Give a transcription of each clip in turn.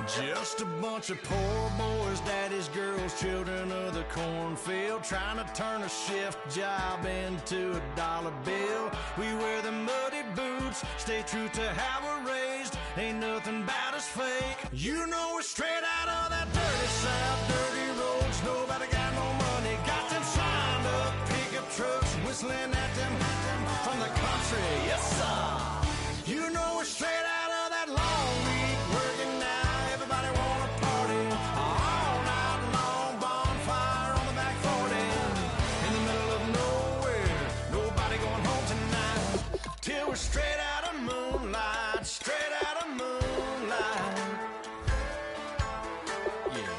Just a bunch of poor boys, daddy's girls, children of the cornfield, trying to turn a shift job into a dollar bill. We wear the muddy boots, stay true to how we're raised. Ain't nothing about us fake. You know we're straight out of that dirty south, dirty roads. Nobody got no money, got them signed up pickup trucks, whistling at them from the country. Yes, sir. You know we're straight out of that long week, working now. Everybody wanna party all night long, bonfire on the back 40, in the middle of nowhere, nobody going home tonight, till we're straight out of moonlight, straight out of moonlight. Yeah.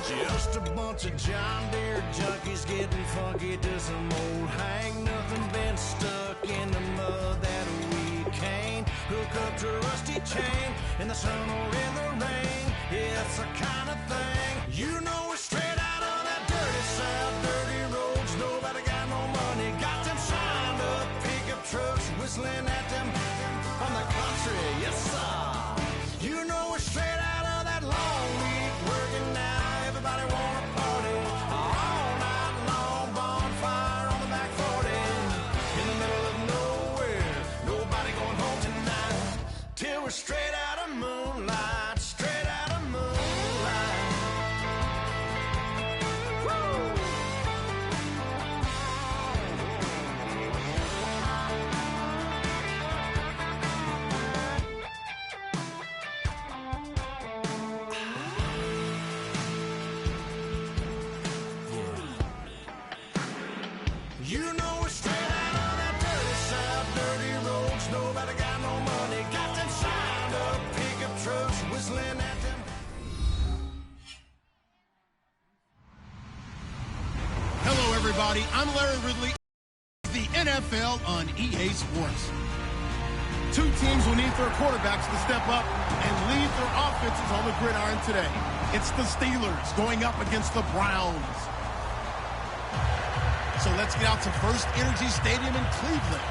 Just a bunch of John Deere junkies getting funky to some old hang, nothing been stuck in the mud that we can't hook up to a rusty chain in the sun or in the rain. Yeah, it's the kind of thing. You know we're straight out of that dirty south, dirty roads. Nobody got no money, got them signed up pickup trucks, whistling at them from the country. Yes, sir. You know we're straight out of that long week, working now. Everybody wanna party all night long, bonfire on the back 40, in the middle of nowhere, nobody going home tonight, till we're straight out of moonlight, straight out of moonlight. Woo! You know we're straight out of that dirty south, dirty roads. Nobody got no money, got them signed up pickup trucks, whistling at them. Hello, everybody. I'm Larry Ridley. The NFL on EA Sports. Two teams will need their quarterbacks to step up and lead their offenses on the gridiron today. It's the Steelers going up against the Browns. So let's get out to First Energy Stadium in Cleveland.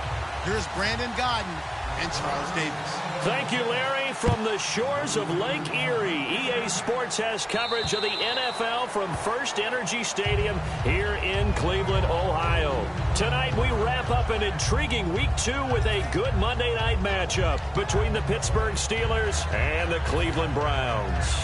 Here's Brandon Godden and Charles Davis. Thank you, Larry. From the shores of Lake Erie, EA Sports has coverage of the NFL from First Energy Stadium here in Cleveland, Ohio. Tonight, we wrap up an intriguing Week 2 with a good Monday night matchup between the Pittsburgh Steelers and the Cleveland Browns.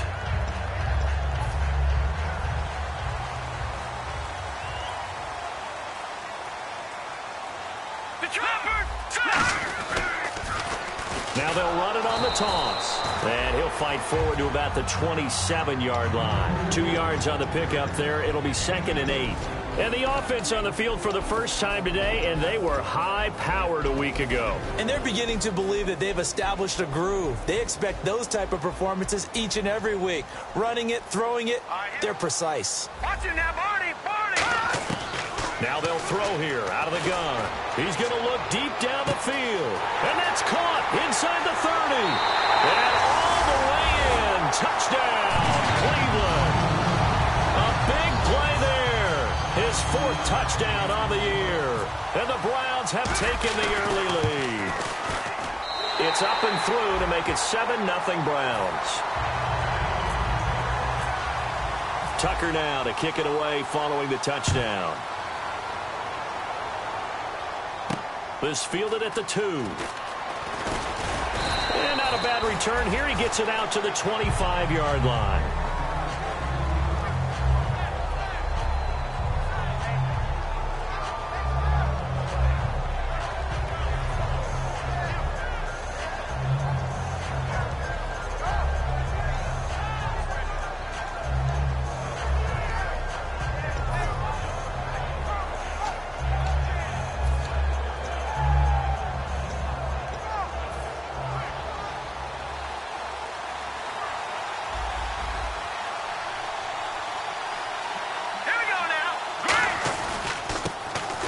Now they'll run it on the toss. And he'll fight forward to about the 27-yard line. 2 yards on the pickup there. It'll be 2nd and 8. And the offense on the field for the first time today, and they were high-powered a week ago. And they're beginning to believe that they've established a groove. They expect those type of performances each and every week. Running it, throwing it, they're precise. Watch it now, Barney! Now they'll throw here out of the gun. He's going to look deep down the field. And that's caught inside the 30. And all the way in. Touchdown, Cleveland. A big play there. His 4th touchdown on the year. And the Browns have taken the early lead. It's up and through to make it 7-0 Browns. Tucker now to kick it away following the touchdown. This fielded at the 2. And not a bad return. Here he gets it out to the 25-yard line.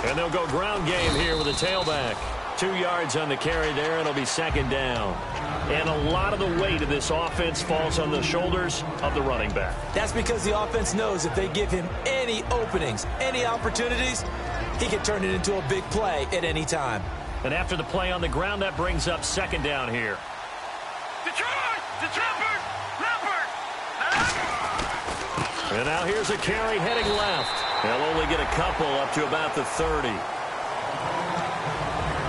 And they'll go ground game here with a tailback. 2 yards on the carry there, and it'll be 2nd down. And a lot of the weight of this offense falls on the shoulders of the running back. That's because the offense knows if they give him any openings, any opportunities, he can turn it into a big play at any time. And after the play on the ground, that brings up 2nd down here. And now here's a carry heading left. They'll only get a couple up to about the 30.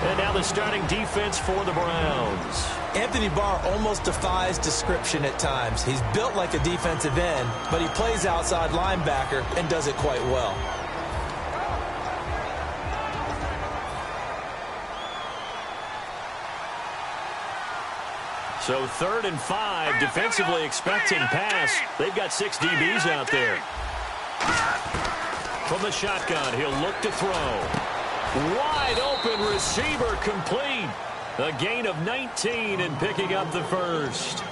And now the starting defense for the Browns. Anthony Barr almost defies description at times. He's built like a defensive end, but he plays outside linebacker and does it quite well. So 3rd and 5, defensively expecting pass. They've got 6 DBs out there. From the shotgun, he'll look to throw. Wide open receiver complete. A gain of 19 and picking up the first.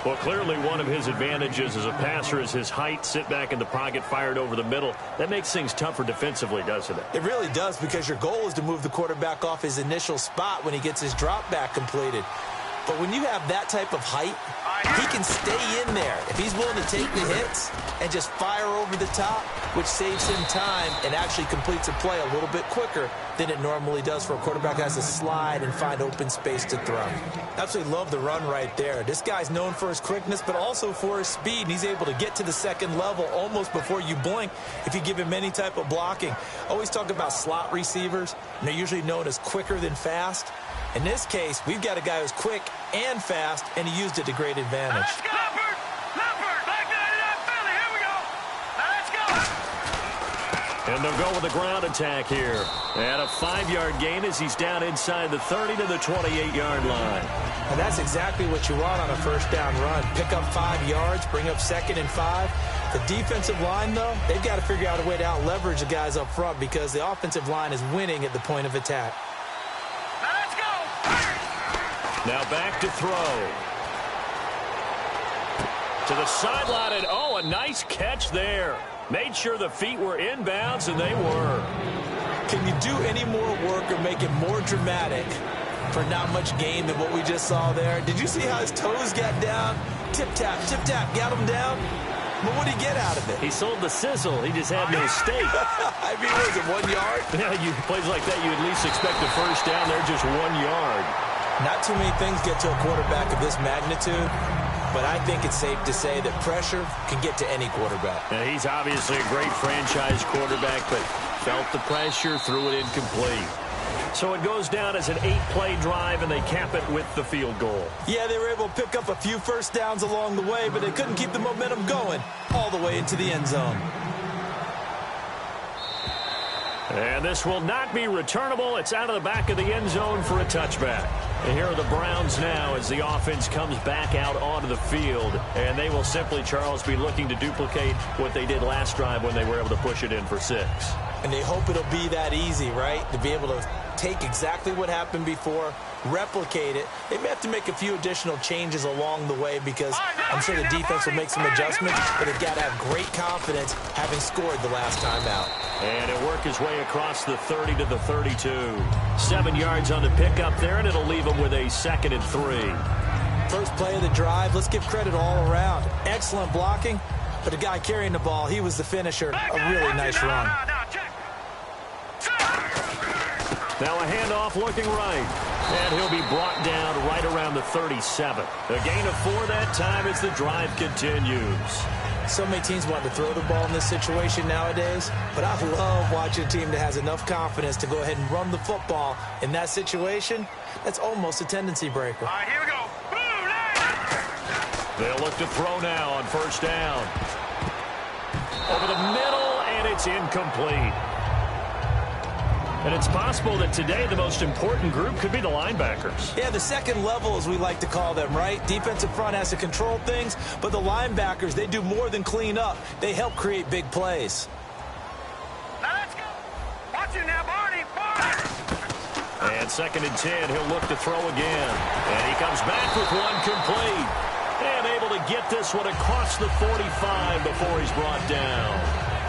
Well, clearly one of his advantages as a passer is his height. Sit back in the pocket, fired over the middle. That makes things tougher defensively, doesn't it? It really does, because your goal is to move the quarterback off his initial spot when he gets his drop back completed. But when you have that type of height, he can stay in there if he's willing to take the hits and just fire over the top, which saves him time and actually completes a play a little bit quicker than it normally does for a quarterback who has to slide and find open space to throw. Absolutely love the run right there. This guy's known for his quickness, but also for his speed, and he's able to get to the second level almost before you blink if you give him any type of blocking. Always talk about slot receivers, and they're usually known as quicker than fast. In this case, we've got a guy who's quick and fast, and he used it to great advantage. And they'll go with the ground attack here. And a 5-yard gain as he's down inside the 30 to the 28-yard line. And that's exactly what you want on a first down run. Pick up 5 yards, bring up 2nd and 5. The defensive line, though, they've got to figure out a way to out-leverage the guys up front because the offensive line is winning at the point of attack. Now back to throw. To the sideline, and a nice catch there. Made sure the feet were inbounds, and they were. Can you do any more work or make it more dramatic for not much gain than what we just saw there? Did you see how his toes got down? Tip-tap, got him down. But what did he get out of it? He sold the sizzle. He just had no steak. I mean, was it 1 yard? Yeah, plays like that, you at least expect a first down. They're just 1 yard. Not too many things get to a quarterback of this magnitude, but I think it's safe to say that pressure can get to any quarterback. Now, he's obviously a great franchise quarterback, but felt the pressure, threw it incomplete. So it goes down as an 8-play drive, and they cap it with the field goal. Yeah, they were able to pick up a few first downs along the way, but they couldn't keep the momentum going all the way into the end zone. And this will not be returnable. It's out of the back of the end zone for a touchback. And here are the Browns now as the offense comes back out onto the field. And they will simply, Charles, be looking to duplicate what they did last drive when they were able to push it in for 6. And they hope it'll be that easy, right? To be able to take exactly what happened before, replicate it. They may have to make a few additional changes along the way because I'm sure the defense will make some adjustments, but they've got to have great confidence having scored the last time out. And it'll work his way across the 30 to the 32. 7 yards on the pickup there, and it'll leave him with a 2nd and 3. First play of the drive, let's give credit all around. Excellent blocking, but the guy carrying the ball, he was the finisher. A really nice run. Now a handoff looking right. And he'll be brought down right around the 37. A gain of 4 that time as the drive continues. So many teams want to throw the ball in this situation nowadays, but I love watching a team that has enough confidence to go ahead and run the football in that situation. That's almost a tendency breaker. All right, here we go. They'll look to throw now on first down. Over the middle, and it's incomplete. And it's possible that today the most important group could be the linebackers. Yeah, the second level, as we like to call them, right? Defensive front has to control things, but the linebackers, they do more than clean up. They help create big plays. Now let's go. Watch it now, Barney. And 2nd and 10, he'll look to throw again. And he comes back with one complete. And able to get this one across the 45 before he's brought down.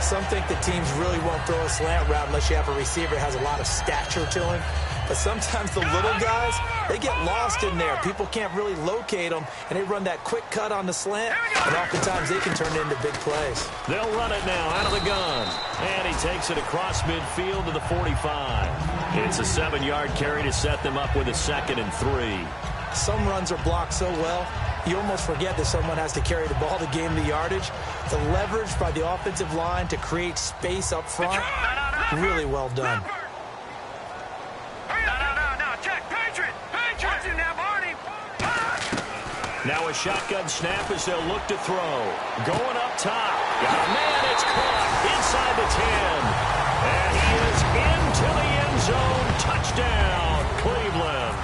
Some think that teams really won't throw a slant route unless you have a receiver that has a lot of stature to him. But sometimes the little guys, they get lost in there. People can't really locate them, and they run that quick cut on the slant, and oftentimes they can turn it into big plays. They'll run it now out of the gun. And he takes it across midfield to the 45. It's a 7-yard carry to set them up with a 2nd and 3. Some runs are blocked so well, you almost forget that someone has to carry the ball to gain the yardage. The leverage by the offensive line to create space up front, really well done. Now a shotgun snap as they'll look to throw. Going up top. Got a man, it's caught inside the 10. And he is into the end zone. Touchdown, Cleveland.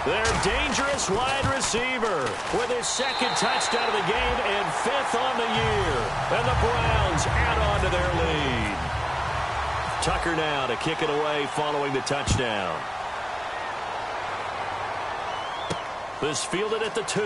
Their dangerous wide receiver with his second touchdown of the game and 5th on the year. And the Browns add on to their lead. Tucker now to kick it away following the touchdown. This fielded at the 2.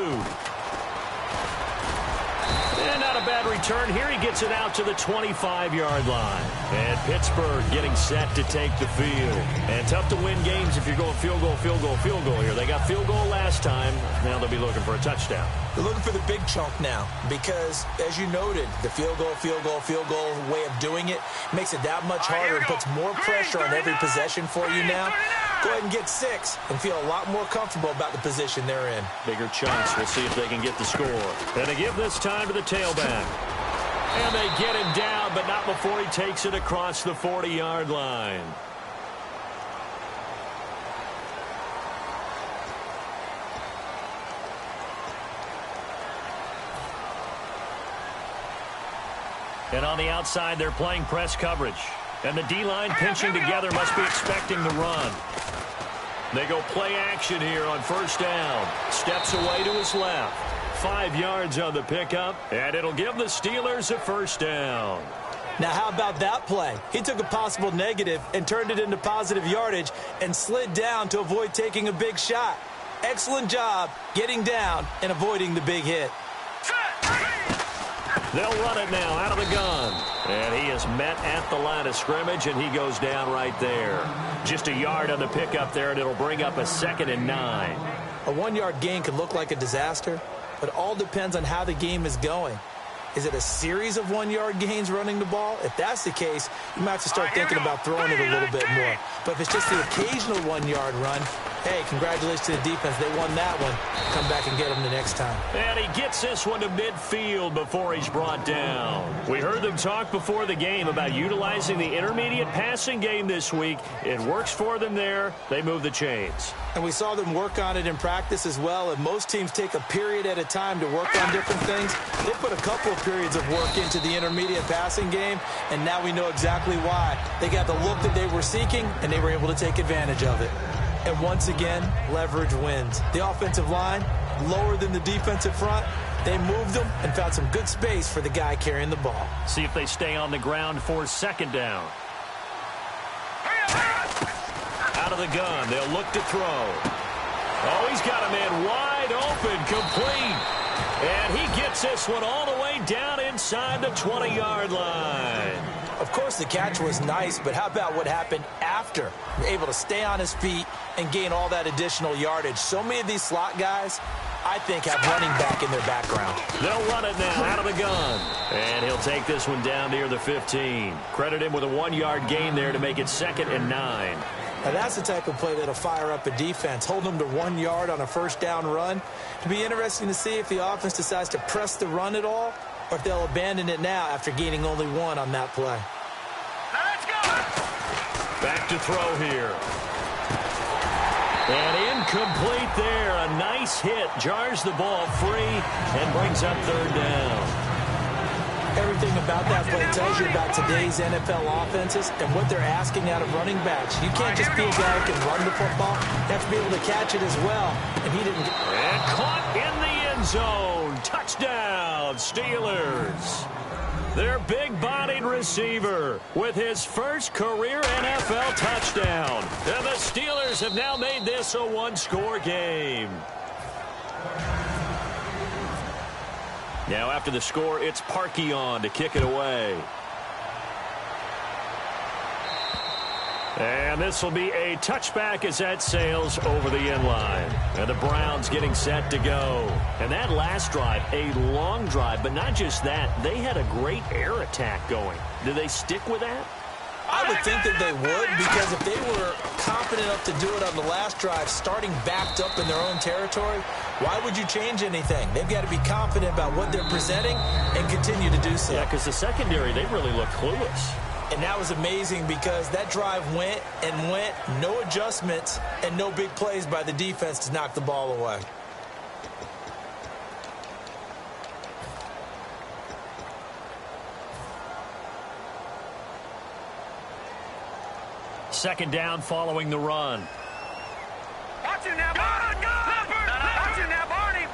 And not a bad return here. He gets it out to the 25-yard line. And Pittsburgh getting set to take the field. And tough to win games if you're going field goal, field goal, field goal here. They got field goal last time. Now they'll be looking for a touchdown. They're looking for the big chunk now because, as you noted, the field goal way of doing it makes it that much harder and puts more pressure on every possession for you now. Go ahead and get 6 and feel a lot more comfortable about the position they're in. Bigger chunks. We'll see if they can get the score. And they give this time to the tailback. And they get him down, but not before he takes it across the 40-yard line. And on the outside, they're playing press coverage. And the D-line pinching together must be expecting the run. They go play action here on first down. Steps away to his left. 5 yards on the pickup, and it'll give the Steelers a first down. Now, how about that play? He took a possible negative and turned it into positive yardage and slid down to avoid taking a big shot. Excellent job getting down and avoiding the big hit. They'll run it now out of the gun. And he is met at the line of scrimmage, and he goes down right there. Just a yard on the pickup there, and it'll bring up a 2nd and 9. A 1-yard gain could look like a disaster, but it all depends on how the game is going. Is it a series of 1-yard gains running the ball? If that's the case, you might have to start thinking about throwing it a little bit more. But if it's just the occasional 1-yard run, hey, congratulations to the defense. They won that one. Come back and get them the next time. And he gets this one to midfield before he's brought down. We heard them talk before the game about utilizing the intermediate passing game this week. It works for them there. They move the chains. And we saw them work on it in practice as well. And most teams take a period at a time to work on different things. They put a couple of periods of work into the intermediate passing game, and now we know exactly why. They got the look that they were seeking, and they were able to take advantage of it. And once again, leverage wins. The offensive line, lower than the defensive front, they moved them and found some good space for the guy carrying the ball. See if they stay on the ground for 2nd down. Out of the gun, they'll look to throw. Oh, he's got a man wide open, complete. And he gets this one all the way down inside the 20-yard line. Of course, the catch was nice, but how about what happened after? Able to stay on his feet and gain all that additional yardage. So many of these slot guys, I think, have running back in their background. They'll run it now out of the gun. And he'll take this one down near the 15. Credit him with a 1-yard gain there to make it 2nd and 9. Now, that's the type of play that'll fire up a defense, hold them to 1 yard on a first down run. It'll be interesting to see if the offense decides to press the run at all, or if they'll abandon it now after gaining only 1 on that play. Let's go! Back to throw here. And incomplete there. A nice hit. Jars the ball free and brings up 3rd down. Everything about that play tells you about today's NFL offenses and what they're asking out of running backs. You can't just be a guy who can run the football. You have to be able to catch it as well. And he didn't. And caught in the end zone. Touchdown, Steelers. Their big-bodied receiver with his first career NFL touchdown. And the Steelers have now made this a 1-score game. Now after the score, it's Parkey on to kick it away. And this will be a touchback as that sails over the end line. And the Browns getting set to go. And that last drive, a long drive, but not just that. They had a great air attack going. Do they stick with that? I would think that they would, because if they were confident enough to do it on the last drive, starting backed up in their own territory, why would you change anything? They've got to be confident about what they're presenting and continue to do so. Yeah, because the secondary, they really look clueless. And that was amazing because that drive went and went, no adjustments, and no big plays by the defense to knock the ball away. Second down following the run. Watch it now, Barney. Watch it now, Barney.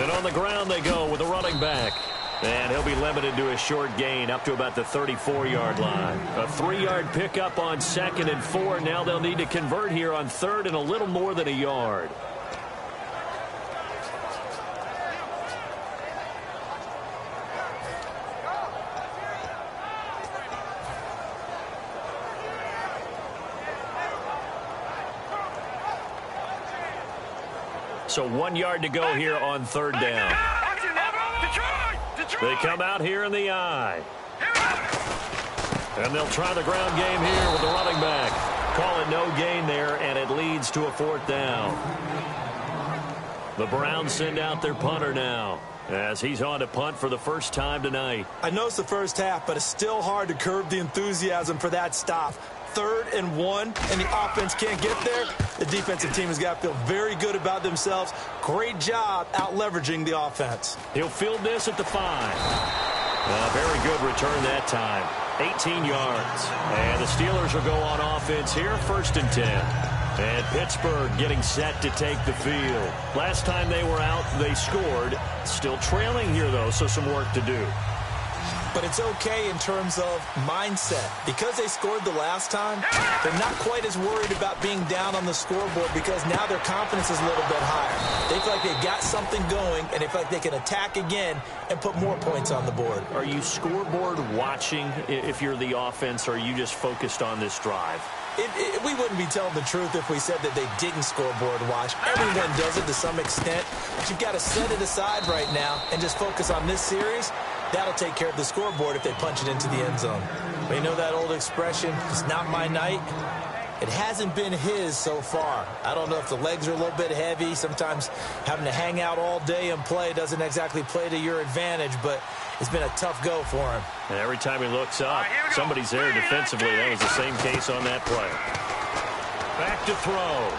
And on the ground they go with a running back. And he'll be limited to a short gain up to about the 34-yard line. A 3-yard pickup on 2nd and 4. Now they'll need to convert here on 3rd and a little more than a yard. So 1 yard to go here on 3rd down. They come out here in the I. And they'll try the ground game here with the running back. Call it no gain there, and it leads to a 4th down. The Browns send out their punter now, as he's on to punt for the first time tonight. I know it's the first half, but it's still hard to curb the enthusiasm for that stop. 3rd and 1, and the offense can't get there. The defensive team has got to feel very good about themselves. Great job out leveraging the offense. He'll field this at the 5. Very good return that time. 18 yards. And the Steelers will go on offense here, 1st and 10. And Pittsburgh getting set to take the field. Last time they were out, they scored. Still trailing here, though, so some work to do. But it's okay in terms of mindset. Because they scored the last time, they're not quite as worried about being down on the scoreboard because now their confidence is a little bit higher. They feel like they've got something going, and they feel like they can attack again and put more points on the board. Are you scoreboard watching if you're the offense, or are you just focused on this drive? We wouldn't be telling the truth if we said that they didn't scoreboard watch. Everyone does it to some extent, but you've got to set it aside right now and just focus on this series. That'll take care of the scoreboard if they punch it into the end zone. But you know that old expression, it's not my night? It hasn't been his so far. I don't know if the legs are a little bit heavy. Sometimes having to hang out all day and play doesn't exactly play to your advantage, but it's been a tough go for him. And every time he looks up, somebody's there defensively. That was the same case on that play. Back to throw.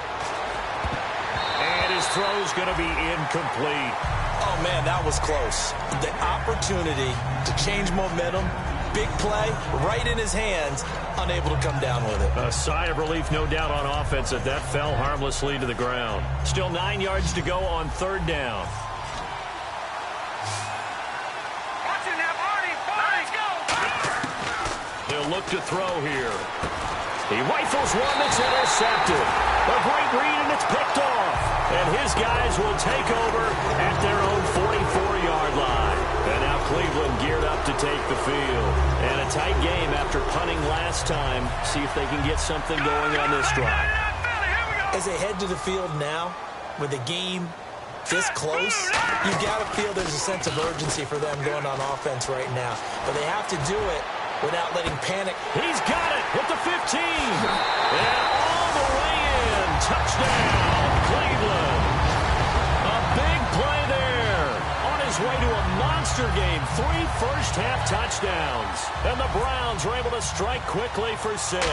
And his throw's going to be incomplete. Oh, man, that was close. The opportunity to change momentum, big play, right in his hands, unable to come down with it. A sigh of relief, no doubt, on offense that fell harmlessly to the ground. Still 9 yards to go on 3rd down. Watch it now, Barney. Let's go. They'll look to throw here. He rifles one that's intercepted. A great read, and it's picked off. And his guys will take over at their own 44-yard line. And now Cleveland geared up to take the field. And a tight game after punting last time. See if they can get something going on this drive. As they head to the field now, with the game this close, you've got to feel there's a sense of urgency for them going on offense right now. But they have to do it without letting panic. He's got it at the 15. And all the way in. Touchdown, Cleveland. A big play there. On his way to a monster game. 3 first-half touchdowns. And the Browns are able to strike quickly for 6.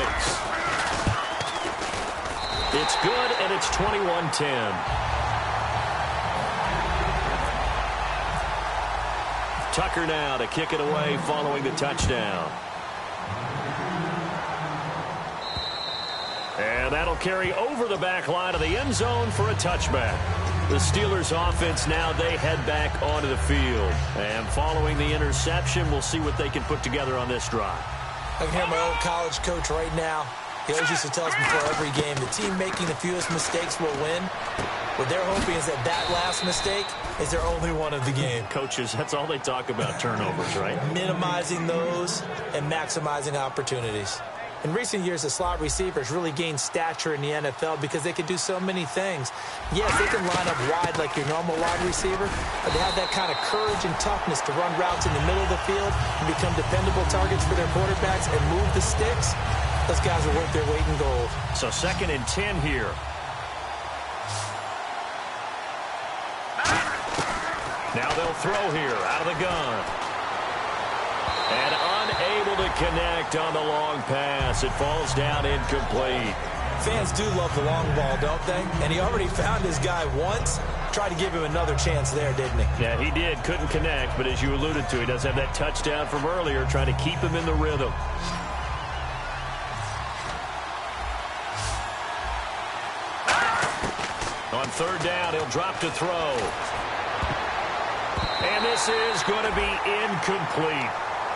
It's good, and it's 21-10. Tucker now to kick it away following the touchdown. And that'll carry over the back line of the end zone for a touchback. The Steelers offense now, they head back onto the field. And following the interception, we'll see what they can put together on this drive. I can hear my old college coach right now. He always used to tell us before every game, the team making the fewest mistakes will win. What they're hoping is that last mistake is their only one of the game. Coaches, that's all they talk about, turnovers, right? Minimizing those and maximizing opportunities. In recent years, the slot receivers really gained stature in the NFL because they can do so many things. Yes, they can line up wide like your normal wide receiver, but they have that kind of courage and toughness to run routes in the middle of the field and become dependable targets for their quarterbacks and move the sticks. Those guys are worth their weight in gold. So 2nd and 10 here. Now they'll throw here out of the gun. And unable to connect on the long pass. It falls down incomplete. Fans do love the long ball, don't they? And he already found his guy once. Tried to give him another chance there, didn't he? Yeah, he did. Couldn't connect, but as you alluded to, he does have that touchdown from earlier, trying to keep him in the rhythm. On 3rd down, he'll drop to throw. And this is going to be incomplete.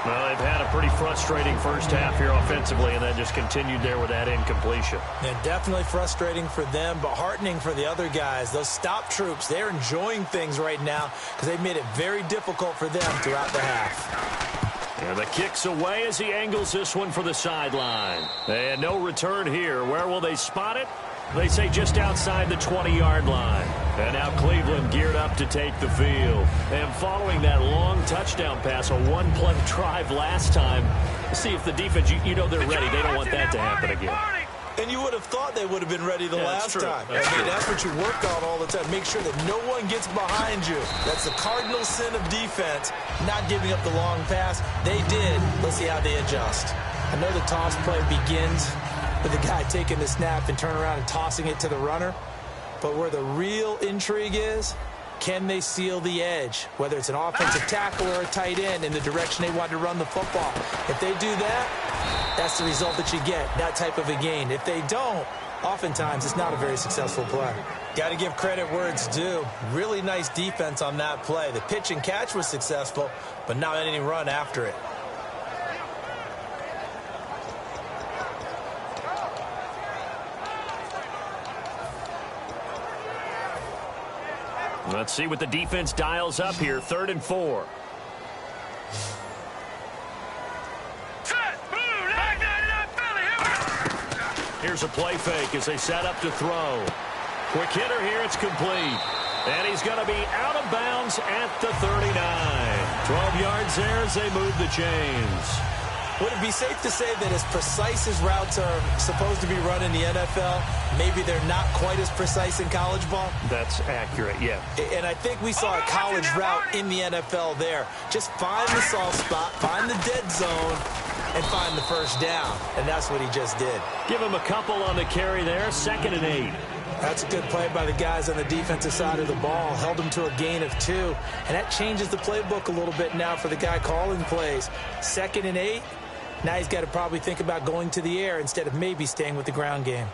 Well, they've had a pretty frustrating first half here offensively, and then just continued there with that incompletion. Yeah, definitely frustrating for them, but heartening for the other guys. Those stop troops, they're enjoying things right now because they've made it very difficult for them throughout the half. And the kick's away as he angles this one for the sideline. And no return here. Where will they spot it? They say just outside the 20-yard line. And now Cleveland geared up to take the field. And following that long touchdown pass, a one-play drive last time, see if the defense, you know they're ready. They don't want that to happen again. And you would have thought they would have been ready the last time. That's what you work on all the time. Make sure that no one gets behind you. That's the cardinal sin of defense, not giving up the long pass. They did. Let's see how they adjust. I know the toss play begins with the guy taking the snap and turn around and tossing it to the runner. But where the real intrigue is, can they seal the edge? Whether it's an offensive tackle or a tight end in the direction they want to run the football. If they do that, that's the result that you get, that type of a gain. If they don't, oftentimes it's not a very successful play. Got to give credit where it's due. Really nice defense on that play. The pitch and catch was successful, but not any run after it. Let's see what the defense dials up here. 3rd and 4. Here's a play fake as they set up to throw. Quick hitter here. It's complete. And he's going to be out of bounds at the 39. 12 yards there as they move the chains. Would it be safe to say that as precise as routes are supposed to be run in the NFL, maybe they're not quite as precise in college ball? That's accurate, yeah. And I think we saw a college route in the NFL there. Just find the soft spot, find the dead zone, and find the first down. And that's what he just did. Give him a couple on the carry there. 2nd and 8. That's a good play by the guys on the defensive side of the ball. Held them to a gain of 2. And that changes the playbook a little bit now for the guy calling plays. 2nd and 8. Now he's got to probably think about going to the air instead of maybe staying with the ground game.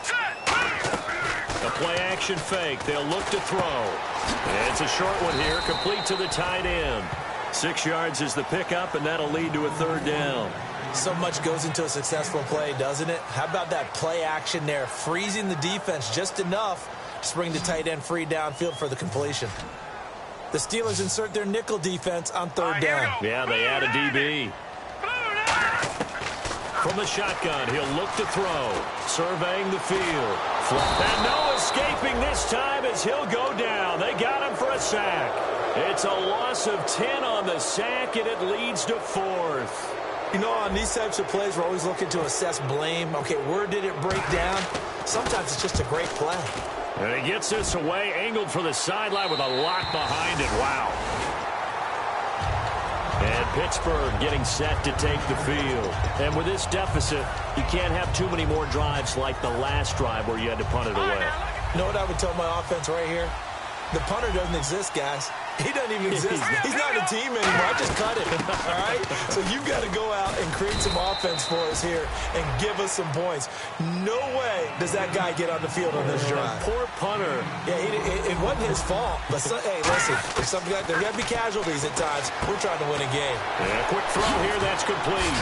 A play-action fake. They'll look to throw. And it's a short one here, complete to the tight end. 6 yards is the pickup, and that'll lead to a 3rd down. So much goes into a successful play, doesn't it? How about that play action there, freezing the defense just enough to bring the tight end free downfield for the completion. The Steelers insert their nickel defense on 3rd down. Yeah, they add a DB. From the shotgun, he'll look to throw. Surveying the field. And no escaping this time as he'll go down. They got him for a sack. It's a loss of 10 on the sack, and it leads to 4th. You know, on these types of plays, we're always looking to assess blame. Okay, where did it break down? Sometimes it's just a great play. And he gets this away, angled for the sideline with a lot behind it. Wow. And Pittsburgh getting set to take the field. And with this deficit, you can't have too many more drives like the last drive where you had to punt it away. You know what I would tell my offense right here? The punter doesn't exist, guys. He doesn't even exist. He's not a team anymore. I just cut it, all right? So you've got to go out and create some offense for us here and give us some points. No way does that guy get on the field on this drive. Poor punter. Yeah, it wasn't his fault. But, hey, listen, there got to be casualties at times. We're trying to win a game. Yeah, quick throw here. That's complete.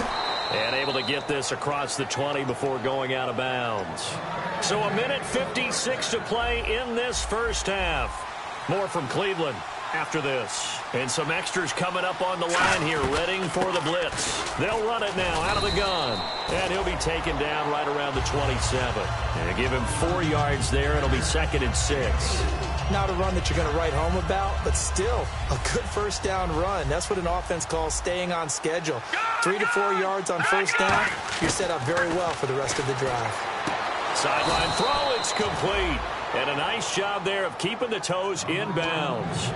And able to get this across the 20 before going out of bounds. So 1:56 to play in this first half. More from Cleveland after this. And some extras coming up on the line here, readying for the blitz. They'll run it now out of the gun. And he'll be taken down right around the 27. And give him 4 yards there. It'll be 2nd and 6. Not a run that you're going to write home about, but still a good first down run. That's what an offense calls staying on schedule. 3 to 4 yards on first down, you're set up very well for the rest of the drive. Sideline throw, it's complete. And a nice job there of keeping the toes in bounds.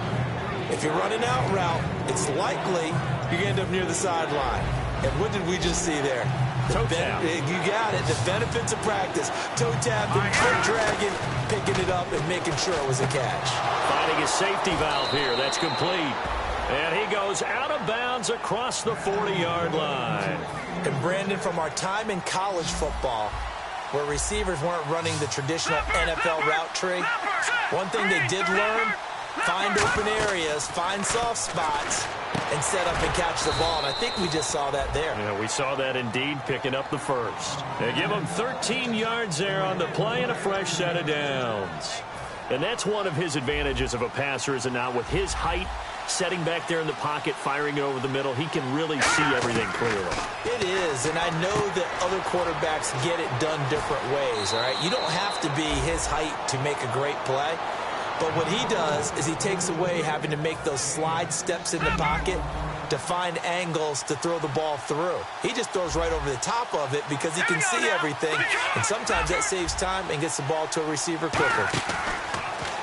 If you're running out route, it's likely you're going to end up near the sideline. And what did we just see there? Toe tap. You got it. The benefits of practice. Toe tapping, foot dragging, picking it up, and making sure it was a catch. Finding his safety valve here. That's complete. And he goes out of bounds across the 40-yard line. And Brandon, from our time in college football, where receivers weren't running the traditional NFL route tree, one thing they did learn, find open areas, find soft spots, and set up and catch the ball. And I think we just saw that there. Yeah, we saw that indeed, picking up the first. They give him 13 yards there on the play and a fresh set of downs. And that's one of his advantages of a passer, is it not? With his height, setting back there in the pocket, firing it over the middle, he can really see everything clearly. It is, and I know that other quarterbacks get it done different ways, all right? You don't have to be his height to make a great play. But what he does is he takes away having to make those slide steps in the pocket to find angles to throw the ball through. He just throws right over the top of it because he can see everything, and sometimes that saves time and gets the ball to a receiver quicker.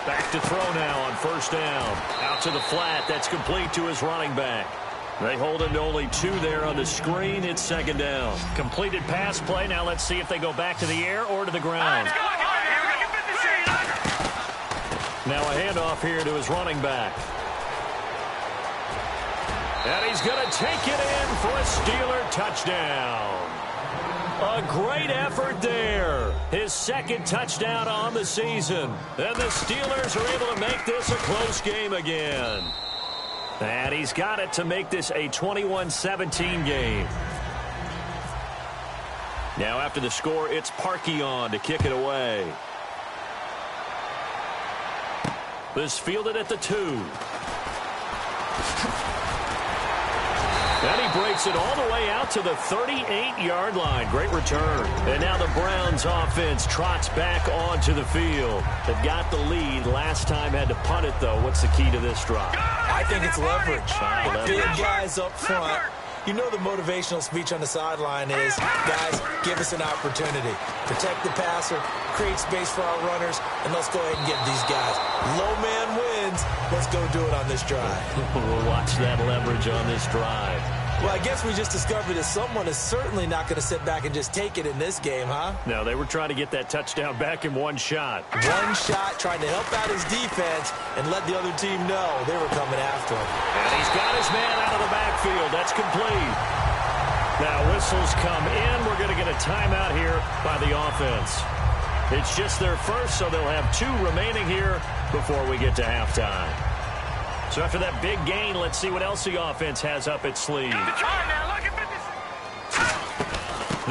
Back to throw now on first down. Out to the flat. That's complete to his running back. They hold him to only 2 there on the screen. It's 2nd down. Completed pass play. Now let's see if they go back to the air or to the ground. Now a handoff here to his running back. And he's going to take it in for a Steeler touchdown. A great effort there. His 2nd touchdown on the season. And the Steelers are able to make this a close game again. And he's got it to make this a 21-17 game. Now after the score, it's Parkey on to kick it away. This fielded at the 2. And he breaks it all the way out to the 38-yard line. Great return. And now the Browns offense trots back onto the field. They've got the lead. Last time had to punt it, though. What's the key to this drive? I think it's leverage. Leverage. Big guys up front. You know the motivational speech on the sideline is, guys, give us an opportunity. Protect the passer, create space for our runners, and let's go ahead and get these guys. Low man wins. Let's go do it on this drive. We'll watch that leverage on this drive. Well, I guess we just discovered that someone is certainly not going to sit back and just take it in this game, huh? No, they were trying to get that touchdown back in one shot. One shot, trying to help out his defense and let the other team know they were coming after him. And he's got his man out of the backfield. That's complete. Now whistles come in. We're going to get a timeout here by the offense. It's just their first, so they'll have 2 remaining here before we get to halftime. So after that big gain, let's see what else the offense has up its sleeve.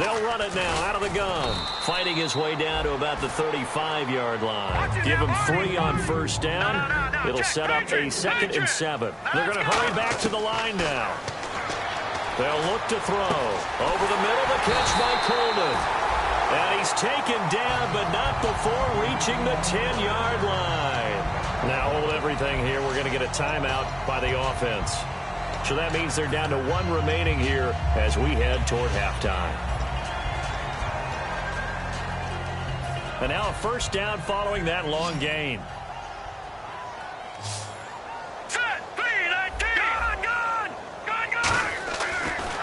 They'll run it now out of the gun. Fighting his way down to about the 35-yard line. Give him 3 on first down. It'll set up a 2nd and 7. They're going to hurry back to the line now. They'll look to throw. Over the middle, the catch by Coleman. And he's taken down, but not before reaching the 10-yard line. Now hold everything here. We're going to get a timeout by the offense. So that means they're down to 1 remaining here as we head toward halftime. And now a first down following that long gain.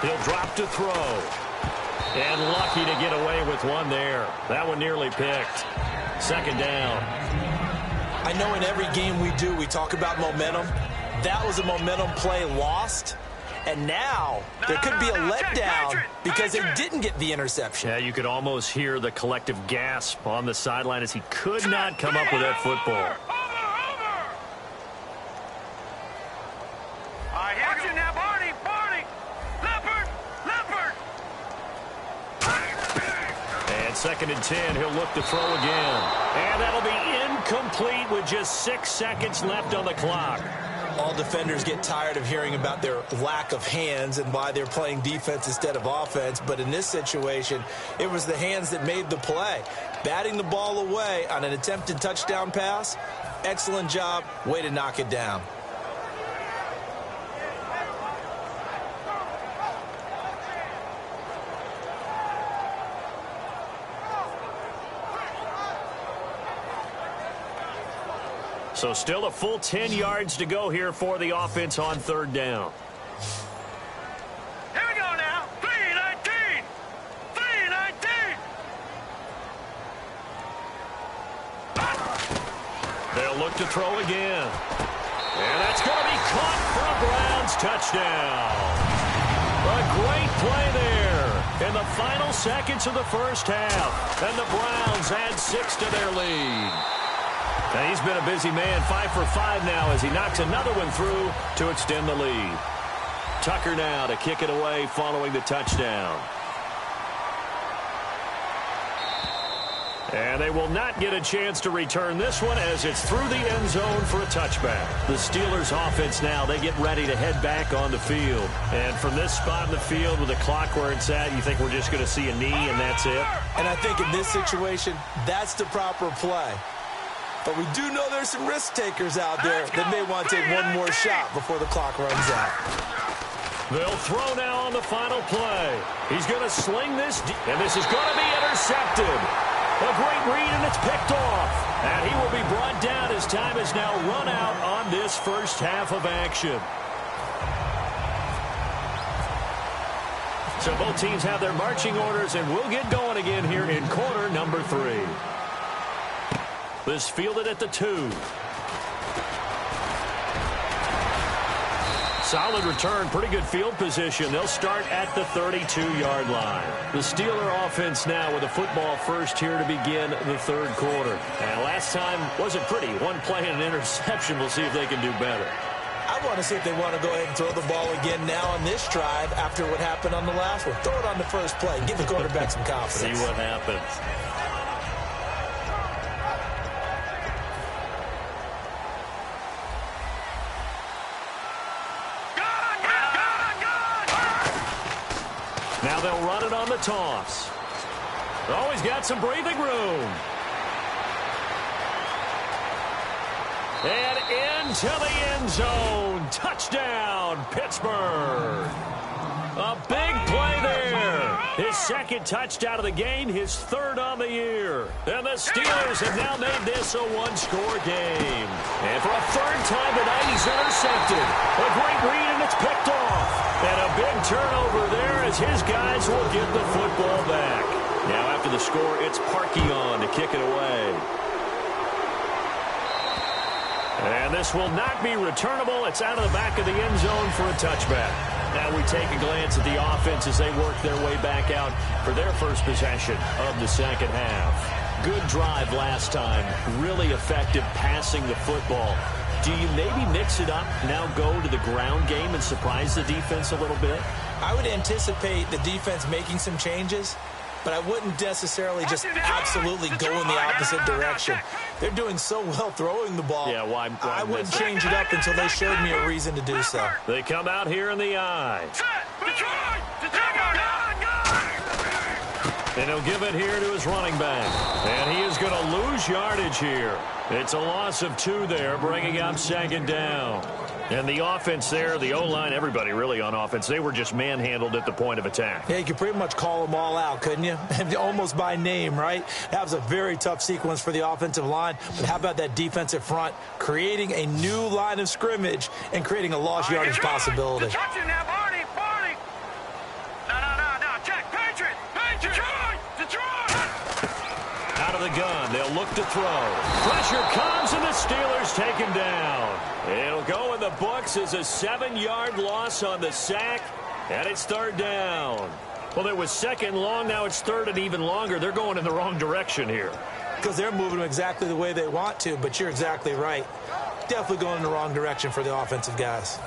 He'll drop to throw. And lucky to get away with one there. That one nearly picked. 2nd down. I know in every game we do, we talk about momentum. That was a momentum play lost. And now there could be a letdown because they didn't get the interception. Yeah, you could almost hear the collective gasp on the sideline as he could not come up with that football. And 2nd and 10, he'll look to throw again. And that'll be incomplete with just 6 seconds left on the clock. All defenders get tired of hearing about their lack of hands and why they're playing defense instead of offense. But in this situation, it was the hands that made the play. Batting the ball away on an attempted touchdown pass, excellent job. Way to knock it down. So still a full 10 yards to go here for the offense on third down. Here we go now. 3-19. 3-19. They'll look to throw again. And that's going to be caught for a Browns touchdown. A great play there in the final seconds of the first half. And the Browns add 6 to their lead. Now he's been a busy man, 5 for 5 now as he knocks another one through to extend the lead. Tucker now to kick it away following the touchdown. And they will not get a chance to return this one as it's through the end zone for a touchback. The Steelers offense now, they get ready to head back on the field. And from this spot in the field with the clock where it's at, you think we're just going to see a knee and that's it? And I think in this situation, that's the proper play. But we do know there's some risk takers out there that may want to take one more shot before the clock runs out. They'll throw now on the final play. He's going to sling this, and this is going to be intercepted. A great read, and it's picked off. And he will be brought down as time is now run out on this first half of action. So both teams have their marching orders, and we'll get going again here in quarter number 3. This fielded at the 2. Solid return, pretty good field position. They'll start at the 32-yard line. The Steeler offense now with a football first here to begin the third quarter. And last time wasn't pretty. One play and an interception. We'll see if they can do better. I want to see if they want to go ahead and throw the ball again now on this drive after what happened on the last one. Throw it on the first play. Give the quarterback some confidence. See what happens. Now they'll run it on the toss. Always got some breathing room. And into the end zone. Touchdown, Pittsburgh. A big play there. His second touchdown of the game, his third on the year. And the Steelers have now made this a one-score game. And for a third time tonight, he's intercepted. A great read, and it's picked off. And a big turnover there as his guys will get the football back. Now after the score, it's Parkion to kick it away. And this will not be returnable. It's out of the back of the end zone for a touchback. Now we take a glance at the offense as they work their way back out for their first possession of the second half. Good drive last time. Really effective passing the football. Do you maybe mix it up, now go to the ground game and surprise the defense a little bit? I would anticipate the defense making some changes, but I wouldn't necessarily just absolutely go in the opposite direction. They're doing so well throwing the ball. Yeah, why I wouldn't change it up until they showed me a reason to do so. They come out here in the eye. And he'll give it here to his running back. And he is going to lose yardage here. It's a loss of 2 there, bringing up second down. And the offense there, the O-line, everybody really on offense, they were just manhandled at the point of attack. Yeah, you could pretty much call them all out, couldn't you? Almost by name, right? That was a very tough sequence for the offensive line. But how about that defensive front creating a new line of scrimmage and creating a lost yardage possibility? Destruction now, Barney, Barney. No, check, Patriot, Detroit. Out of the gun, they'll look to throw. Pressure comes, and the Steelers take him down. It'll go in the books as a 7-yard loss on the sack, and it's third down. Well, it was second long, now it's third and even longer. They're going in the wrong direction here. Because they're moving exactly the way they want to, but you're exactly right. Definitely going in the wrong direction for the offensive guys.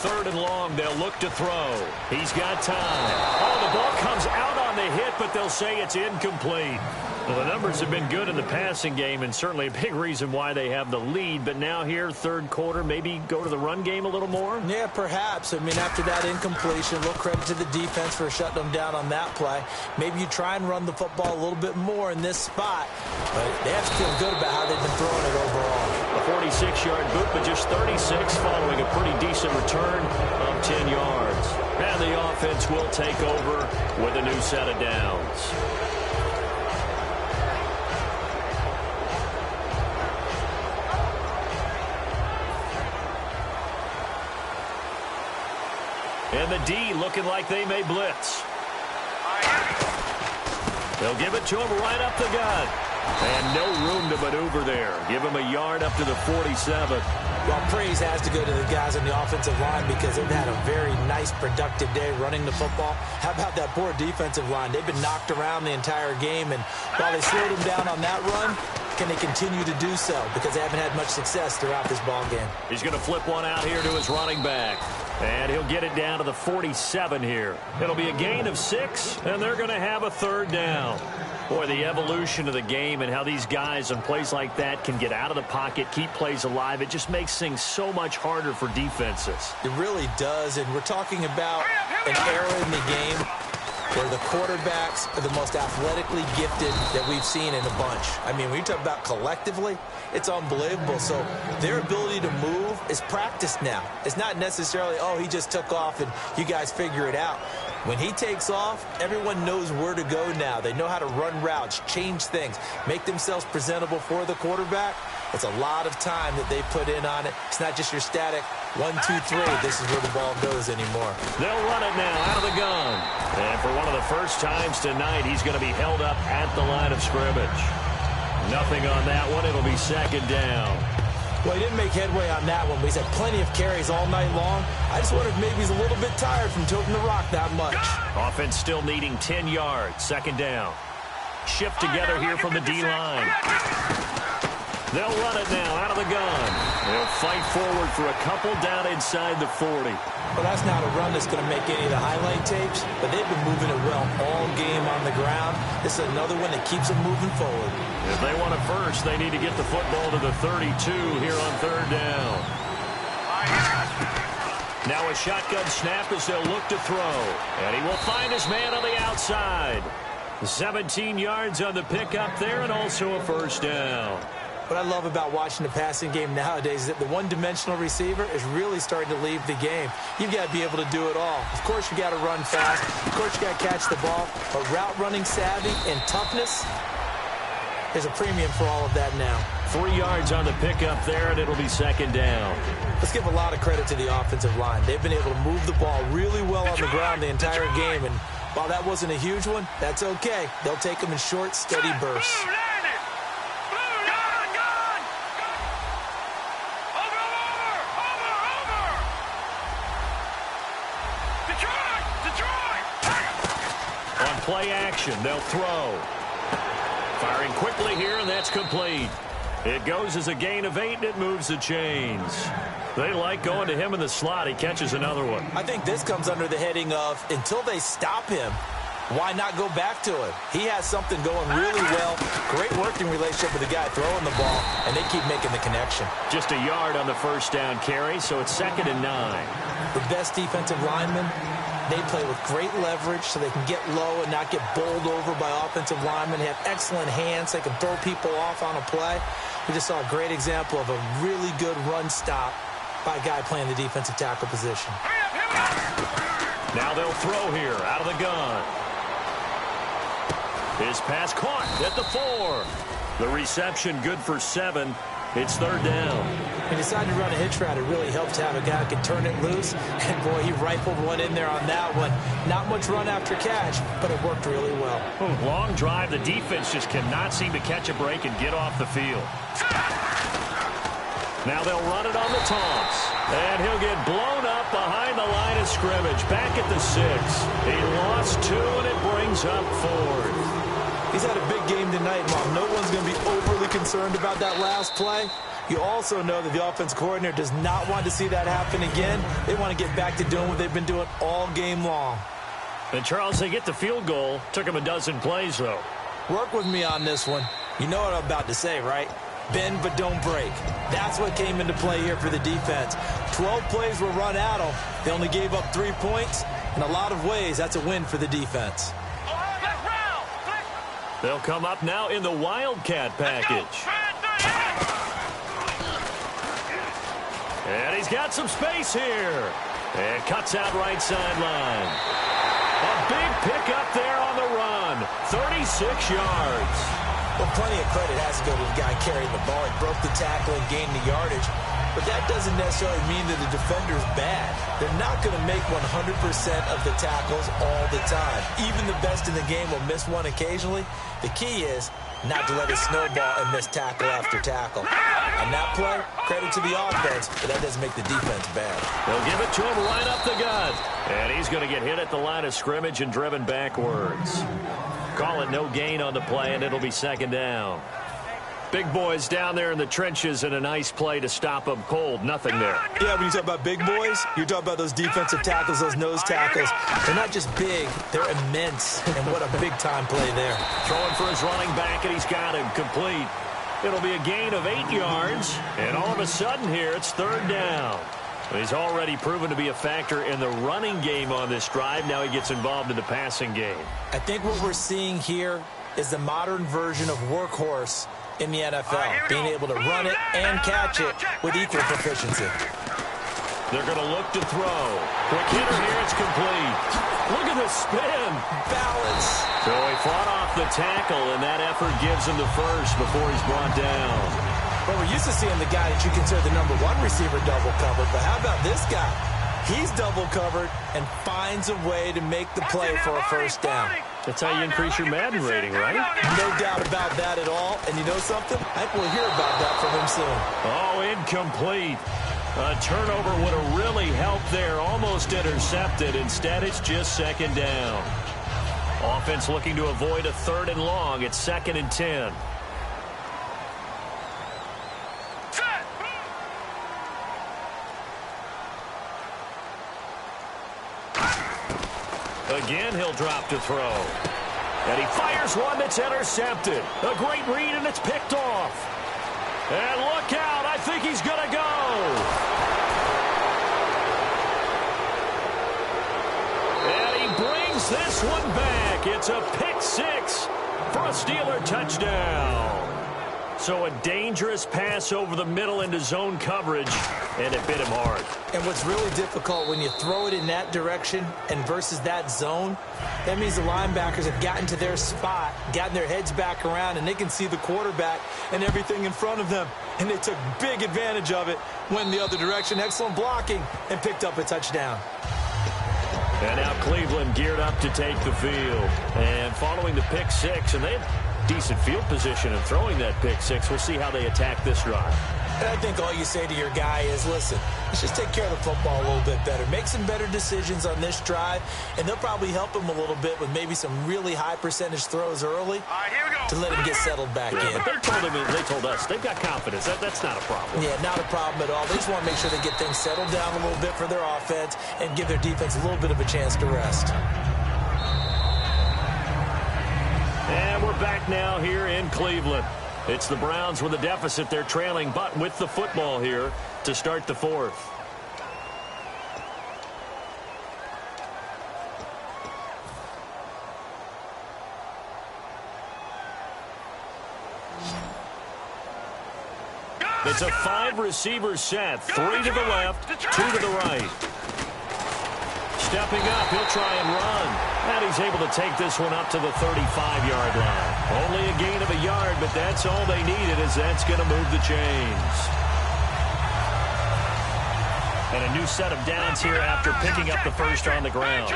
3rd and long. They'll look to throw. He's got time. Oh, the ball comes out on the hit, but they'll say it's incomplete. Well, the numbers have been good in the passing game, and certainly a big reason why they have the lead. But now here, 3rd quarter, maybe go to the run game a little more? Yeah, perhaps. I mean, after that incompletion, a little credit to the defense for shutting them down on that play. Maybe you try and run the football a little bit more in this spot. But they have to feel good about how they've been throwing it overall. A 46-yard boot, but just 36 following a pretty decent return of 10 yards. And the offense will take over with a new set of downs. And the D looking like they may blitz. They'll give it to him right up the gut. And no room to maneuver there. Give him a yard up to the 47. Well, praise has to go to the guys on the offensive line because they've had a very nice, productive day running the football. How about that poor defensive line? They've been knocked around the entire game, and while they slowed them down on that run, can they continue to do so? Because they haven't had much success throughout this ball game. He's going to flip one out here to his running back. And he'll get it down to the 47 here. It'll be a gain of 6, and they're going to have a 3rd down. Boy, the evolution of the game and how these guys on plays like that can get out of the pocket, keep plays alive, it just makes things so much harder for defenses. It really does, and we're talking about an era in the game where the quarterbacks are the most athletically gifted that we've seen in a bunch. I mean, when you talk about collectively, it's unbelievable. So their ability to move is practiced now. It's not necessarily, oh, he just took off and you guys figure it out. When he takes off, everyone knows where to go now. They know how to run routes, change things, make themselves presentable for the quarterback. It's a lot of time that they put in on it. It's not just your static 1, 2, 3. This is where the ball goes anymore. They'll run it now out of the gun. And for one of the first times tonight, he's going to be held up at the line of scrimmage. Nothing on that one. It'll be 2nd down. Well, he didn't make headway on that one, but he's had plenty of carries all night long. I just wonder if maybe he's a little bit tired from toting the rock that much. Offense still needing 10 yards. 2nd down. Shift together here from the D-line. They'll run it now out of the gun. They'll fight forward for a couple down inside the 40. Well, that's not a run that's going to make any of the highlight tapes, but they've been moving it well all game on the ground. This is another one that keeps them moving forward. If they want it first, they need to get the football to the 32 here on 3rd down. Now a shotgun snap as they'll look to throw. And he will find his man on the outside. 17 yards on the pickup there and also a 1st down. What I love about watching the passing game nowadays is that the one-dimensional receiver is really starting to leave the game. You've got to be able to do it all. Of course, you got to run fast. Of course, you got to catch the ball. But route running savvy and toughness, there's a premium for all of that now. 3 yards on the pickup there, and it'll be 2nd down. Let's give a lot of credit to the offensive line. They've been able to move the ball really well on the ground the entire game. And while that wasn't a huge one, that's okay. They'll take them in short, steady bursts. Play action. They'll throw. Firing quickly here, and that's complete. It goes as a gain of 8, and it moves the chains. They like going to him in the slot. He catches another one. I think this comes under the heading of until they stop him, why not go back to him? He has something going really well. Great working relationship with the guy throwing the ball, and they keep making the connection. Just a yard on the 1st down carry, so it's 2nd and 9. The best defensive linemen, they play with great leverage so they can get low and not get bowled over by offensive linemen. They have excellent hands. They can throw people off on a play. We just saw a great example of a really good run stop by a guy playing the defensive tackle position. Now they'll throw here out of the gun. His pass caught at the 4. The reception good for 7. It's 3rd down. He decided to run a hitch route. It really helps to have a guy who can turn it loose. And, boy, he rifled one in there on that one. Not much run after catch, but it worked really well. Long drive. The defense just cannot seem to catch a break and get off the field. Now they'll run it on the toss. And he'll get blown up behind the line of scrimmage. Back at the 6. He lost 2, and it brings up 4th. He's had a big game tonight, Mom. No one's going to be overly concerned about that last play. You also know that the offense coordinator does not want to see that happen again. They want to get back to doing what they've been doing all game long. And, Charles, they get the field goal. Took them a dozen plays, though. Work with me on this one. You know what I'm about to say, right? Bend but don't break. That's what came into play here for the defense. 12 plays were run at them. They only gave up 3 points. In a lot of ways, that's a win for the defense. They'll come up now in the Wildcat package. And he's got some space here. And cuts out right sideline. A big pickup there on the run. 36 yards. Well, plenty of credit has to go to the guy carrying the ball. He broke the tackle and gained the yardage. But that doesn't necessarily mean that the defender's bad. They're not going to make 100% of the tackles all the time. Even the best in the game will miss one occasionally. The key is not to let it snowball and miss tackle after tackle. On that play, credit to the offense, but that doesn't make the defense bad. They'll give it to him right up the gut. And he's going to get hit at the line of scrimmage and driven backwards. Call it no gain on the play, and it'll be second down. Big boys down there in the trenches, and a nice play to stop them cold. Nothing there. Yeah, when you talk about big boys, you're talking about those defensive tackles, those nose tackles. They're not just big, they're immense. And what a big-time play there. Throwing for his running back, and he's got him complete. It'll be a gain of 8 yards, and all of a sudden here, it's third down. He's already proven to be a factor in the running game on this drive. Now he gets involved in the passing game. I think what we're seeing here is the modern version of workhorse in the NFL, being able to run it and catch it with equal proficiency. They're going to look to throw. Quick hitter here, it's complete. Look at the spin. Balance. So he fought off the tackle, and that effort gives him the first before he's brought down. Well, we're used to seeing the guy that you consider the number one receiver double covered, but how about this guy? He's double covered and finds a way to make the play for a first down. That's how you increase your Madden rating, right? No doubt about that at all. And you know something? I think we'll hear about that from him soon. Oh, incomplete. A turnover would have really helped there. Almost intercepted. Instead, it's just second down. Offense looking to avoid a third and long. It's 2nd and 10. Again, he'll drop to throw. And he fires one that's intercepted. A great read, and it's picked off. And look out. I think he's going to go. And he brings this one back. It's a pick six for a Steeler touchdown. So a dangerous pass over the middle into zone coverage, and it bit him hard. And what's really difficult when you throw it in that direction and versus that zone, that means the linebackers have gotten to their spot, gotten their heads back around, and they can see the quarterback and everything in front of them. And they took big advantage of it, went the other direction, excellent blocking, and picked up a touchdown. And now Cleveland geared up to take the field. And following the pick six, and they have decent field position in throwing that pick six. We'll see how they attack this drive. And I think all you say to your guy is, listen, let's just take care of the football a little bit better. Make some better decisions on this drive, and they'll probably help him a little bit with maybe some really high percentage throws early to let him get settled back in. But they told us they've got confidence. That's not a problem. Yeah, not a problem at all. They just want to make sure they get things settled down a little bit for their offense and give their defense a little bit of a chance to rest. And we're back now here in Cleveland. It's the Browns with a deficit. They're trailing, but with the football here to start the fourth. It's a 5-receiver set. 3 to the left, 2 to the right. Stepping up, he'll try and run. And he's able to take this one up to the 35-yard line. Only a gain of a yard, but that's all they needed, as that's going to move the chains. And a new set of downs here after picking up the first on the ground.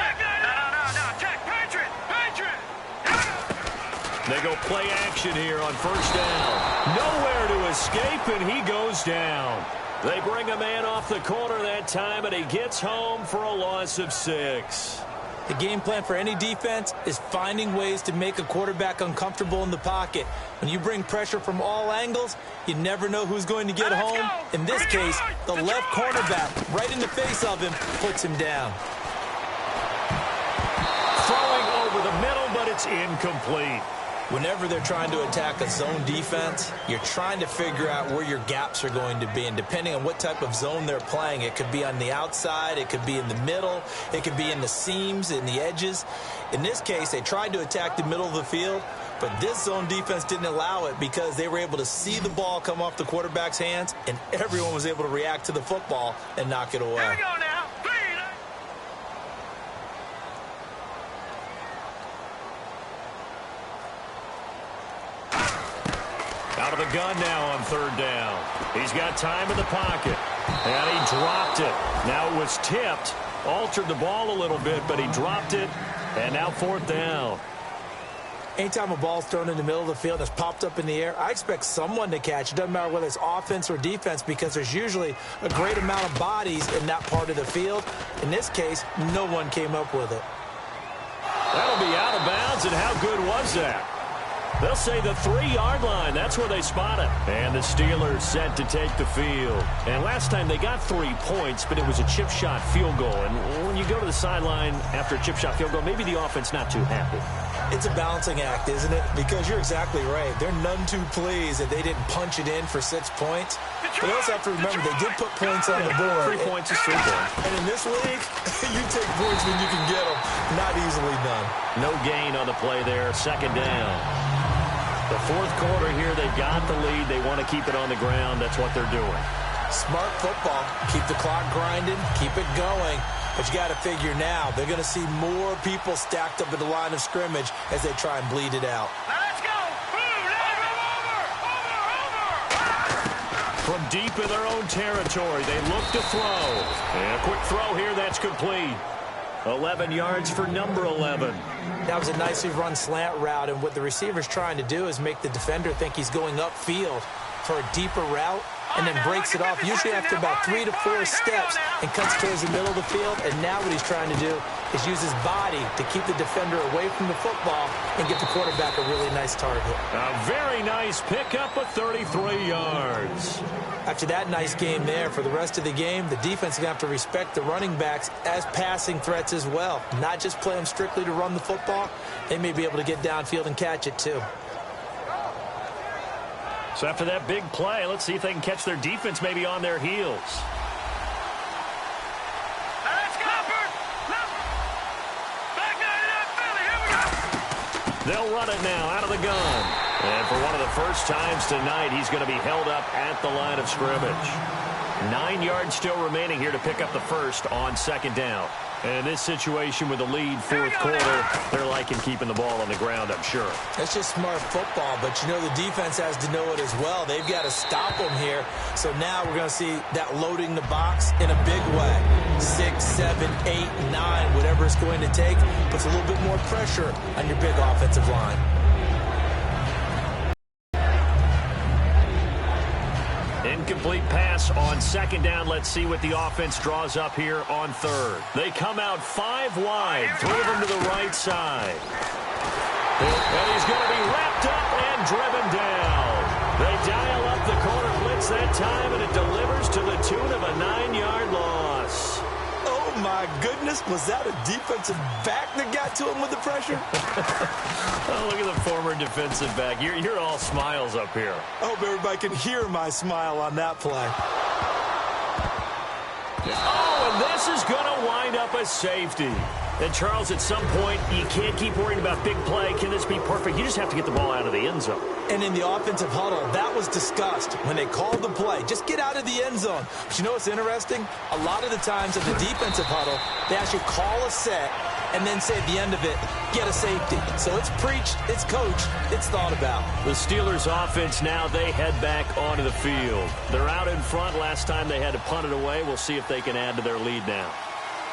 They go play action here on first down. Nowhere to escape, and he goes down. They bring a man off the corner that time, and he gets home for a loss of 6. The game plan for any defense is finding ways to make a quarterback uncomfortable in the pocket. When you bring pressure from all angles, you never know who's going to get home. In this case, the left cornerback, right in the face of him, puts him down. Throwing over the middle, but it's incomplete. Whenever they're trying to attack a zone defense, you're trying to figure out where your gaps are going to be. And depending on what type of zone they're playing, it could be on the outside, it could be in the middle, it could be in the seams, in the edges. In this case, they tried to attack the middle of the field, but this zone defense didn't allow it because they were able to see the ball come off the quarterback's hands, and everyone was able to react to the football and knock it away. Here we go now. Out of the gun now on third down. He's got time in the pocket. And he dropped it. Now it was tipped. Altered the ball a little bit, but he dropped it. And now fourth down. Anytime a ball's thrown in the middle of the field that's popped up in the air, I expect someone to catch. It doesn't matter whether it's offense or defense because there's usually a great amount of bodies in that part of the field. In this case, no one came up with it. That'll be out of bounds, and how good was that? They'll say the 3-yard line. That's where they spot it. And the Steelers set to take the field. And last time they got 3 points, but it was a chip shot field goal. And when you go to the sideline after a chip shot field goal, maybe the offense not too happy. It's a balancing act, isn't it? Because you're exactly right. They're none too pleased that they didn't punch it in for 6 points. But you also have to remember they did put points on the board. 3 points is 3 points. And in this league, you take points when you can get them. Not easily done. No gain on the play there. Second down. The fourth quarter here, they've got the lead. They want to keep it on the ground. That's what they're doing. Smart football. Keep the clock grinding. Keep it going. But you got to figure now, they're going to see more people stacked up at the line of scrimmage as they try and bleed it out. Now let's go. Over. From deep in their own territory, they look to throw. And a quick throw here, that's complete. 11 yards for number 11. That was a nicely run slant route, and what the receiver's trying to do is make the defender think he's going upfield for a deeper route, and then breaks it off, usually after about 3 to 4 steps, and cuts towards the middle of the field. And now what he's trying to do is use his body to keep the defender away from the football and give the quarterback a really nice target. A very nice pickup of 33 yards. After that nice game there, for the rest of the game, the defense is going to have to respect the running backs as passing threats as well. Not just play them strictly to run the football. They may be able to get downfield and catch it too. So after that big play, let's see if they can catch their defense maybe on their heels. Let's go. Back 99 Philly. Here we go. They'll run it now out of the gun. And for one of the first times tonight, he's going to be held up at the line of scrimmage. 9 yards still remaining here to pick up the first on second down. And in this situation with the lead fourth quarter, they're liking keeping the ball on the ground, I'm sure. That's just smart football, but you know the defense has to know it as well. They've got to stop them here. So now we're going to see that loading the box in a big way. 6, 7, 8, 9, whatever it's going to take, puts a little bit more pressure on your big offensive line. Incomplete pass on second down. Let's see what the offense draws up here on third. They come out 5 wide, 3 of them to the right side. And he's going to be wrapped up and driven down. They dial up the corner blitz that time, and it delivers to the tune of a 9-yard loss. Oh, my goodness. Was that a defensive back that got to him with the pressure? Oh, look at the former defensive back. You're all smiles up here. I hope everybody can hear my smile on that play. Oh, and this is going to wind up a safety. And, Charles, at some point, you can't keep worrying about big play. Can this be perfect? You just have to get the ball out of the end zone. And in the offensive huddle, that was discussed when they called the play. Just get out of the end zone. But you know what's interesting? A lot of the times in the defensive huddle, they actually call a set and then say at the end of it, get a safety. So it's preached, it's coached, it's thought about. The Steelers offense now, they head back onto the field. They're out in front. Last time they had to punt it away. We'll see if they can add to their lead now.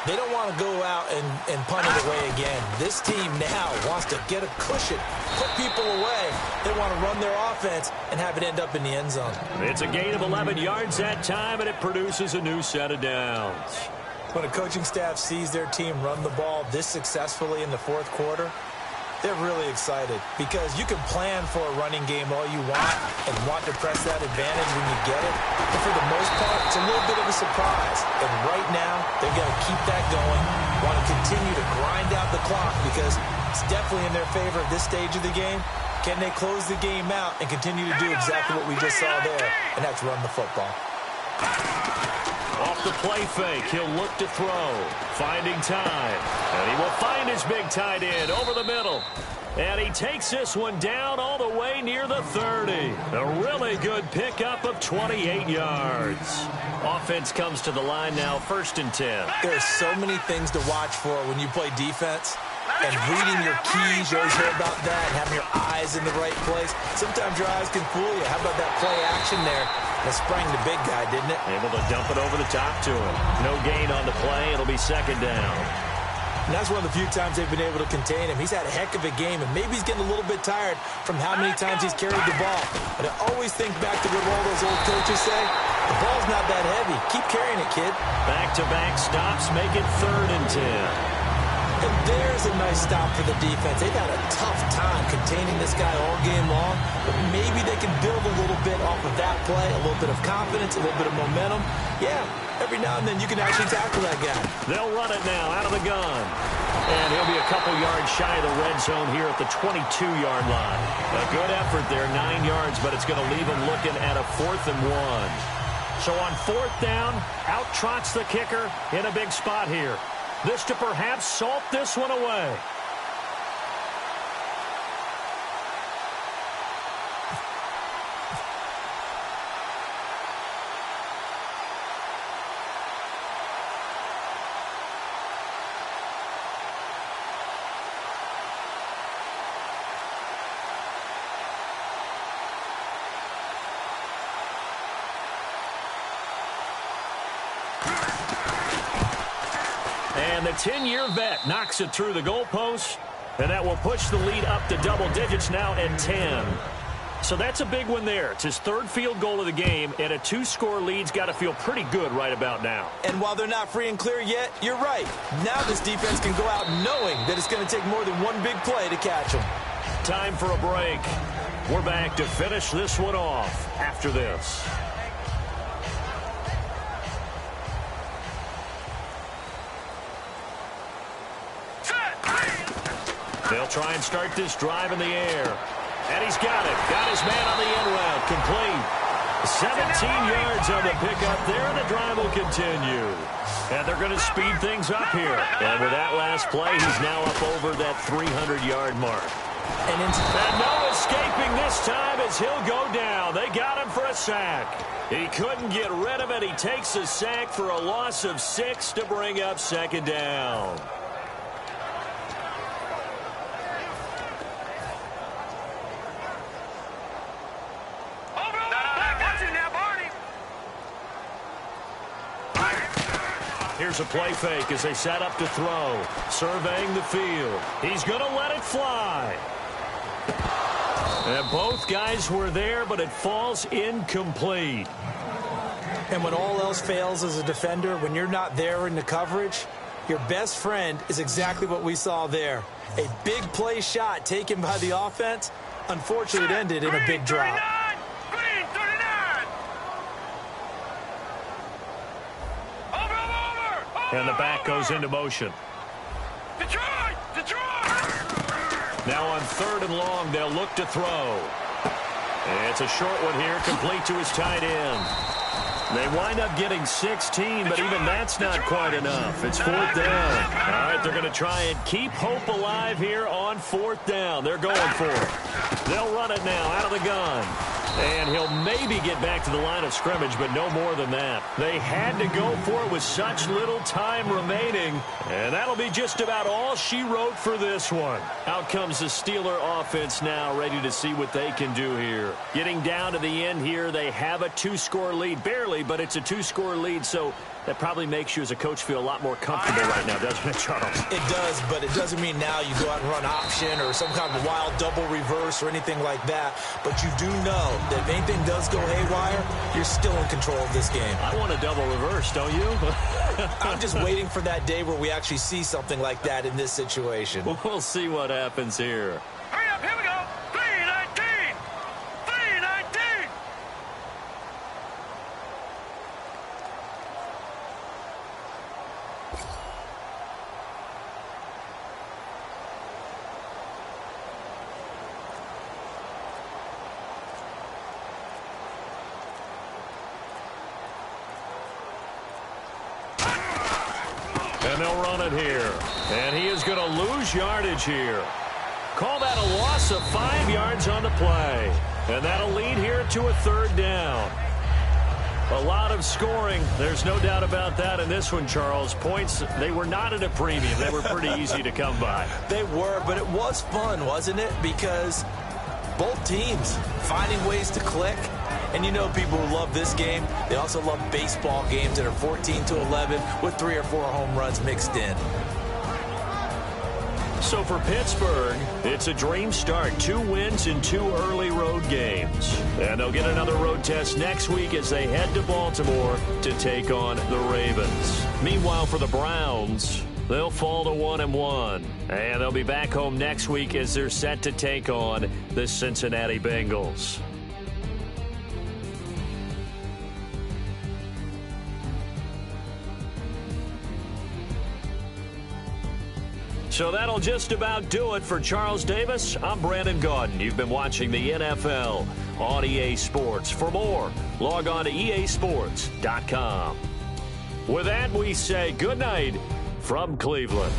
They don't want to go out and punt it away again. This team now wants to get a cushion, put people away. They want to run their offense and have it end up in the end zone. It's a gain of 11 yards that time, and it produces a new set of downs. When a coaching staff sees their team run the ball this successfully in the fourth quarter, they're really excited because you can plan for a running game all you want and want to press that advantage when you get it. But for the most part, it's a little bit of a surprise. And right now, they're going to keep that going, want to continue to grind out the clock because it's definitely in their favor at this stage of the game. Can they close the game out and continue to do exactly what we just saw there, and that's run the football. Off the play fake, he'll look to throw. Finding time. And he will find his big tight end over the middle. And he takes this one down all the way near the 30. A really good pickup of 28 yards. Offense comes to the line now, 1st and 10. There's so many things to watch for when you play defense. And reading your keys, you always hear about that, and having your eyes in the right place. Sometimes your eyes can fool you. How about that play action there? That sprang the big guy, didn't it? Able to dump it over the top to him. No gain on the play. It'll be 2nd down. And that's one of the few times they've been able to contain him. He's had a heck of a game, and maybe he's getting a little bit tired from how many times he's carried the ball. But I always think back to what all those old coaches say. The ball's not that heavy. Keep carrying it, kid. Back-to-back stops make it 3rd and 10. And there's a nice stop for the defense. They've had a tough time containing this guy all game long, but maybe they can build a little bit off of that play, a little bit of confidence, a little bit of momentum. Yeah, every now and then you can actually tackle that guy. They'll run it now out of the gun. And he'll be a couple yards shy of the red zone here at the 22-yard line. A good effort there, 9 yards, but it's going to leave him looking at a 4th and 1. So on 4th down, out trots the kicker in a big spot here. This to perhaps salt this one away. And the 10-year vet knocks it through the goalpost, and that will push the lead up to double digits now at 10. So that's a big one there. It's his 3rd field goal of the game, and a 2-score lead's got to feel pretty good right about now. And while they're not free and clear yet, you're right. Now this defense can go out knowing that it's going to take more than one big play to catch them. Time for a break. We're back to finish this one off after this. They'll try and start this drive in the air. And he's got it. Got his man on the end route. Complete. 17 yards on the pickup there, and the drive will continue. And they're going to speed things up here. And with that last play, he's now up over that 300-yard mark. And no escaping this time as he'll go down. They got him for a sack. He couldn't get rid of it. He takes a sack for a loss of 6 to bring up 2nd down. Here's a play fake as they set up to throw. Surveying the field. He's going to let it fly. And both guys were there, but it falls incomplete. And when all else fails as a defender, when you're not there in the coverage, your best friend is exactly what we saw there. A big play shot taken by the offense. Unfortunately, it ended in a big drop. And the back goes into motion. Detroit! Now on 3rd and long, they'll look to throw. It's a short one here, complete to his tight end. They wind up getting 16, but even that's not quite enough. It's 4th down. All right, they're going to try and keep hope alive here on 4th down. They're going for it. They'll run it now out of the gun. And he'll maybe get back to the line of scrimmage, but no more than that. They had to go for it with such little time remaining, and that'll be just about all she wrote for this one. Out comes the Steeler offense now, ready to see what they can do here. Getting down to the end here, they have a 2-score lead. Barely, but it's a 2-score lead, so that probably makes you as a coach feel a lot more comfortable right now, doesn't it, Charles? It does, but it doesn't mean now you go out and run option or some kind of wild double reverse or anything like that. But you do know that if anything does go haywire, you're still in control of this game. I want a double reverse, don't you? I'm just waiting for that day where we actually see something like that in this situation. We'll see what happens here. Hurry up, here we go. 319. 319. And they'll run it here. And he is going to lose yardage here. Call that a loss of 5 yards on the play. And that'll lead here to a 3rd down. A lot of scoring. There's no doubt about that in this one, Charles. Points, they were not at a premium. They were pretty easy to come by. They were, but it was fun, wasn't it? Because both teams finding ways to click. And you know people who love this game, they also love baseball games that are 14-11 with 3 or 4 home runs mixed in. So for Pittsburgh, it's a dream start. 2 wins in 2 early road games. And they'll get another road test next week as they head to Baltimore to take on the Ravens. Meanwhile, for the Browns, they'll fall to 1-1. And they'll be back home next week as they're set to take on the Cincinnati Bengals. So that'll just about do it for Charles Davis. I'm Brandon Gaudin. You've been watching the NFL on EA Sports. For more, log on to easports.com. With that, we say good night from Cleveland.